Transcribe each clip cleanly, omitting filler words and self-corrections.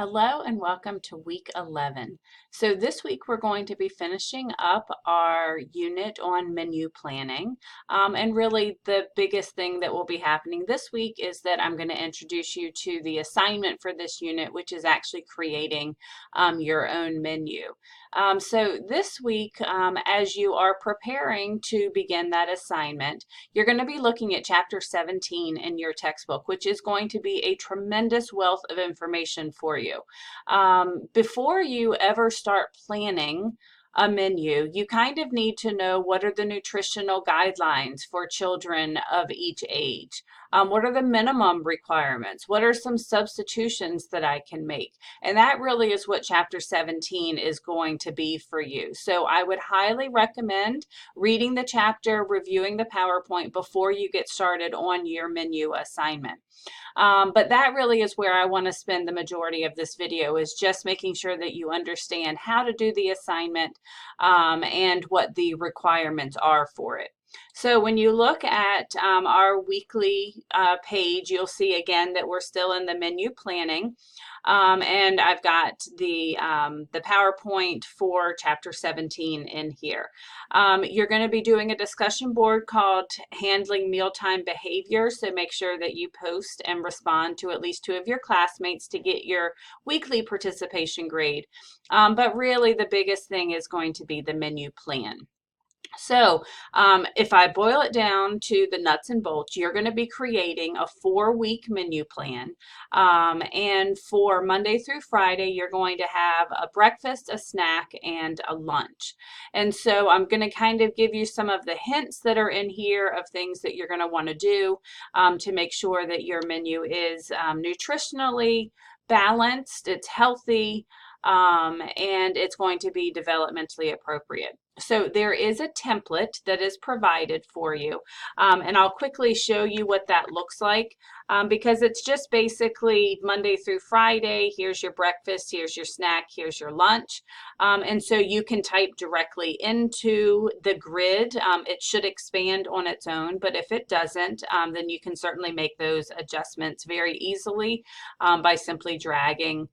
Hello and welcome to week 11. So this week we're going to be finishing up our unit on menu planning. And really the biggest thing that will be happening this week is that I'm going to introduce you to the assignment for this unit, which is actually creating your own menu. So this week, as you are preparing to begin that assignment, you're going to be looking at chapter 17 in your textbook, which is going to be a tremendous wealth of information for you. Before you ever start planning a menu, you kind of need to know what are the nutritional guidelines for children of each age. What are the minimum requirements? What are some substitutions that I can make? And that really is what chapter 17 is going to be for you. So I would highly recommend reading the chapter, reviewing the PowerPoint before you get started on your menu assignment. But that really is where I want to spend the majority of this video, is just making sure that you understand how to do the assignment and what the requirements are for it. So when you look at our weekly page, you'll see again that we're still in the menu planning. And I've got the PowerPoint for chapter 17 in here. You're going to be doing a discussion board called Handling Mealtime Behavior, so make sure that you post and respond to at least 2 of your classmates to get your weekly participation grade. But really the biggest thing is going to be the menu plan. So if I boil it down to the nuts and bolts, you're going to be creating a 4-week menu plan. And for Monday through Friday, you're going to have a breakfast, a snack, and a lunch. And so I'm going to kind of give you some of the hints that are in here of things that you're going to want to do to make sure that your menu is nutritionally balanced, it's healthy, and it's going to be developmentally appropriate. So there is a template that is provided for you, and I'll quickly show you what that looks like because it's just basically Monday through Friday. Here's your breakfast, here's your snack, here's your lunch, and so you can type directly into the grid. It should expand on its own, but if it doesn't, then you can certainly make those adjustments very easily by simply dragging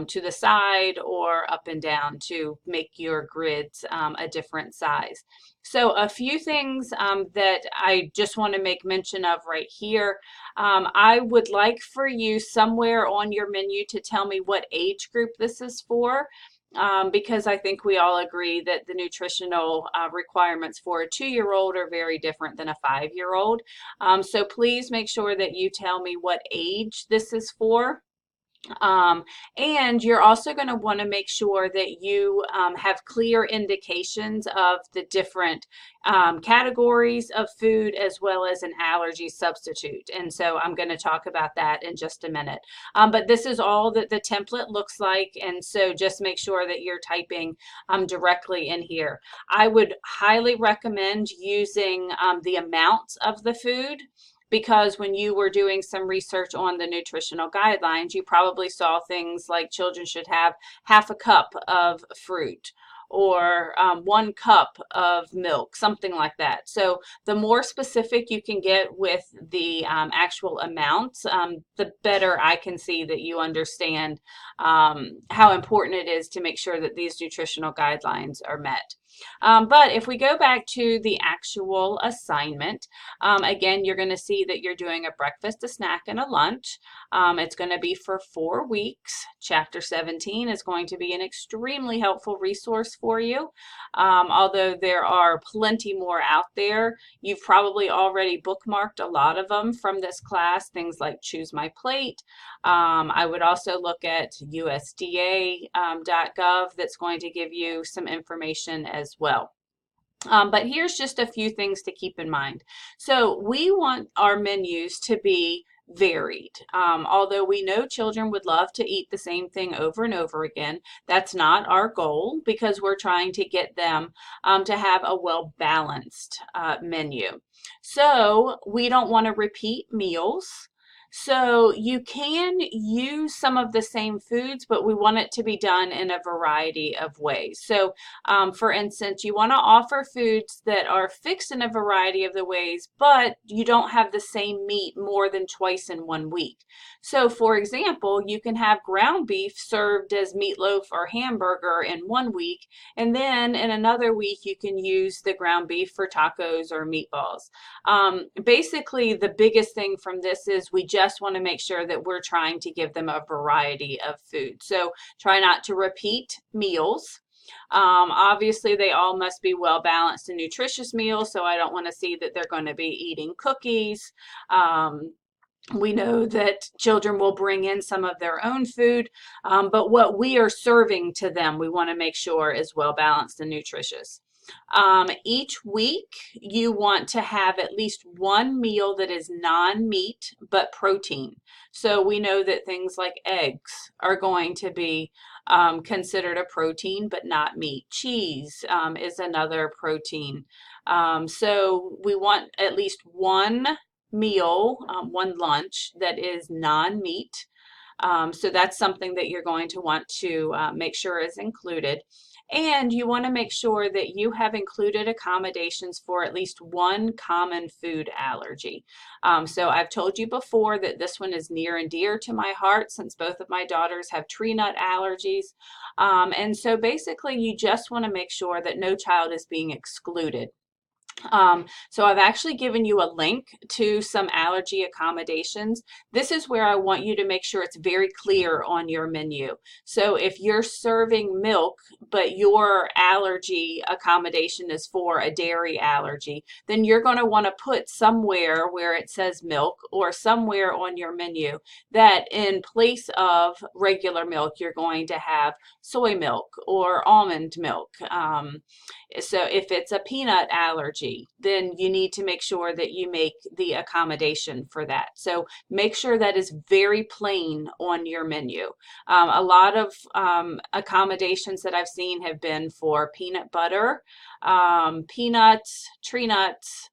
to the side or up and down to make your grids a different size. So a few things that I just want to make mention of right here. I would like for you somewhere on your menu to tell me what age group this is for. Because I think we all agree that the nutritional requirements for a 2-year-old are very different than a 5-year-old. So please make sure that you tell me what age this is for. And you're also going to want to make sure that you have clear indications of the different categories of food as well as an allergy substitute. And so I'm going to talk about that in just a minute. But this is all that the template looks like. And so just make sure that you're typing directly in here. I would highly recommend using the amounts of the food, because when you were doing some research on the nutritional guidelines, you probably saw things like children should have half a cup of fruit or 1 cup of milk, something like that. So the more specific you can get with the actual amounts, the better I can see that you understand how important it is to make sure that these nutritional guidelines are met. But if we go back to the actual assignment, again, you're going to see that you're doing a breakfast, a snack, and a lunch. It's going to be for 4 weeks. Chapter 17 is going to be an extremely helpful resource for you. Although there are plenty more out there, you've probably already bookmarked a lot of them from this class, things like Choose My Plate. I would also look at USDA.gov that's going to give you some information as well. But here's just a few things to keep in mind. So we want our menus to be varied. Although we know children would love to eat the same thing over and over again, that's not our goal, because we're trying to get them to have a well-balanced menu. So we don't want to repeat meals. So you can use some of the same foods, but we want it to be done in a variety of ways. So for instance, you want to offer foods that are fixed in a variety of the ways, but you don't have the same meat more than twice in 1 week. So for example, you can have ground beef served as meatloaf or hamburger in 1 week, and then in another week you can use the ground beef for tacos or meatballs. Basically, the biggest thing from this is we just want to make sure that we're trying to give them a variety of food. So try not to repeat meals. Obviously, they all must be well balanced and nutritious meals, so I don't want to see that they're going to be eating cookies. We know that children will bring in some of their own food, but what we are serving to them, we want to make sure is well balanced and nutritious. Each week, you want to have at least one meal that is non-meat but protein. So we know that things like eggs are going to be considered a protein but not meat. Cheese is another protein. So we want at least one meal, one lunch that is non-meat. So that's something that you're going to want to make sure is included. And you want to make sure that you have included accommodations for at least one common food allergy. So I've told you before that this one is near and dear to my heart since both of my daughters have tree nut allergies. And so basically you just want to make sure that no child is being excluded. So I've actually given you a link to some allergy accommodations. This is where I want you to make sure it's very clear on your menu. So if you're serving milk, but your allergy accommodation is for a dairy allergy, then you're going to want to put somewhere where it says milk or somewhere on your menu that in place of regular milk, you're going to have soy milk or almond milk. So if it's a peanut allergy, then you need to make sure that you make the accommodation for that. So make sure that is very plain on your menu. A lot of accommodations that I've seen have been for peanut butter, peanuts, tree nuts,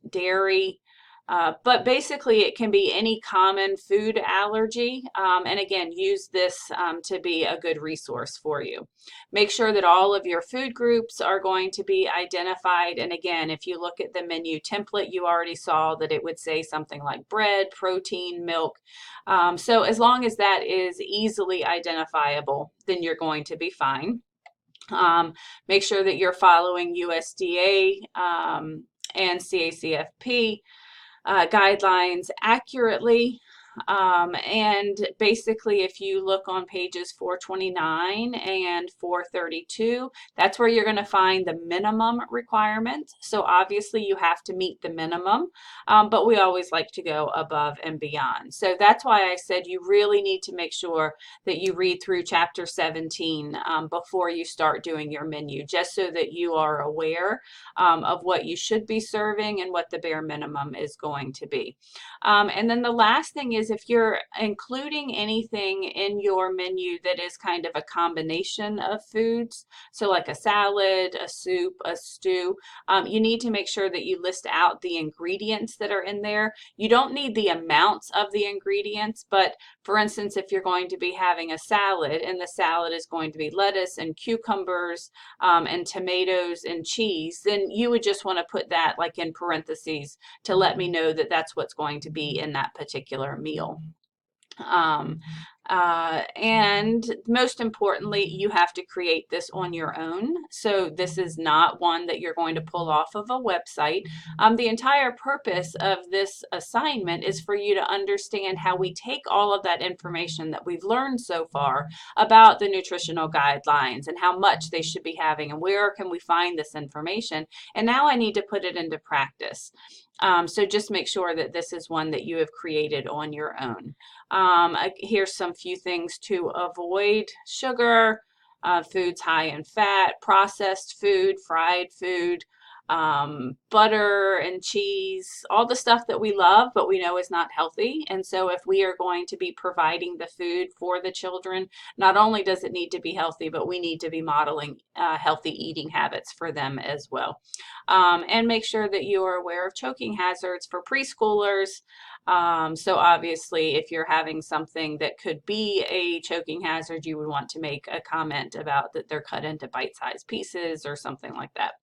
dairy, but basically it can be any common food allergy. And again, use this to be a good resource for you. Make sure that all of your food groups are going to be identified. And again, if you look at the menu template, you already saw that it would say something like bread, protein, milk. So as long as that is easily identifiable, then you're going to be fine. Make sure that you're following USDA and CACFP guidelines accurately. And basically, if you look on pages 429 and 432, that's where you're going to find the minimum requirements. So obviously you have to meet the minimum, but we always like to go above and beyond. So that's why I said you really need to make sure that you read through chapter 17 before you start doing your menu, just so that you are aware of what you should be serving and what the bare minimum is going to be. And then the last thing is if you're including anything in your menu that is kind of a combination of foods, so like a salad, a soup, a stew, you need to make sure that you list out the ingredients that are in there. You don't need the amounts of the ingredients, but for instance, if you're going to be having a salad and the salad is going to be lettuce and cucumbers and tomatoes and cheese, then you would just want to put that like in parentheses to let me know that that's what's going to be in that particular meal. And most importantly, you have to create this on your own. So this is not one that you're going to pull off of a website. The entire purpose of this assignment is for you to understand how we take all of that information that we've learned so far about the nutritional guidelines and how much they should be having and where can we find this information. And now I need to put it into practice. So just make sure that this is one that you have created on your own. Here's some few things to avoid: sugar, foods high in fat, processed food, fried food, butter and cheese, all the stuff that we love but we know is not healthy. And so if we are going to be providing the food for the children, not only does it need to be healthy, but we need to be modeling healthy eating habits for them as well. And make sure that you are aware of choking hazards for preschoolers. So obviously, if you're having something that could be a choking hazard, you would want to make a comment about that they're cut into bite-sized pieces or something like that.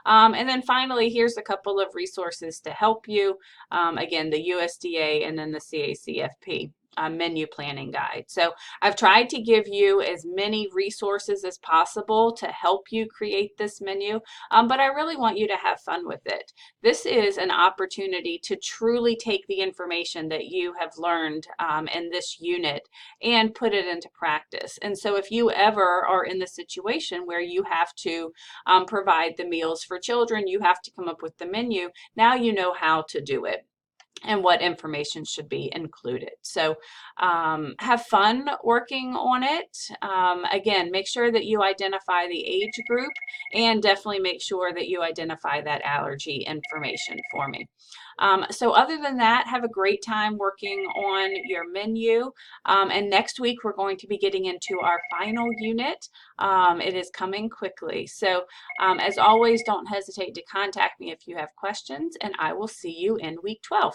And then finally, here's a couple of resources to help you. Again, the USDA and then the CACFP. Menu planning guide. So I've tried to give you as many resources as possible to help you create this menu, but I really want you to have fun with it. This is an opportunity to truly take the information that you have learned in this unit and put it into practice. And so if you ever are in the situation where you have to provide the meals for children, you have to come up with the menu. Now you know how to do it and what information should be included. So have fun working on it. Again, make sure that you identify the age group and definitely make sure that you identify that allergy information for me. So other than that, have a great time working on your menu. And next week, we're going to be getting into our final unit. It is coming quickly. So as always, don't hesitate to contact me if you have questions, and I will see you in week 12.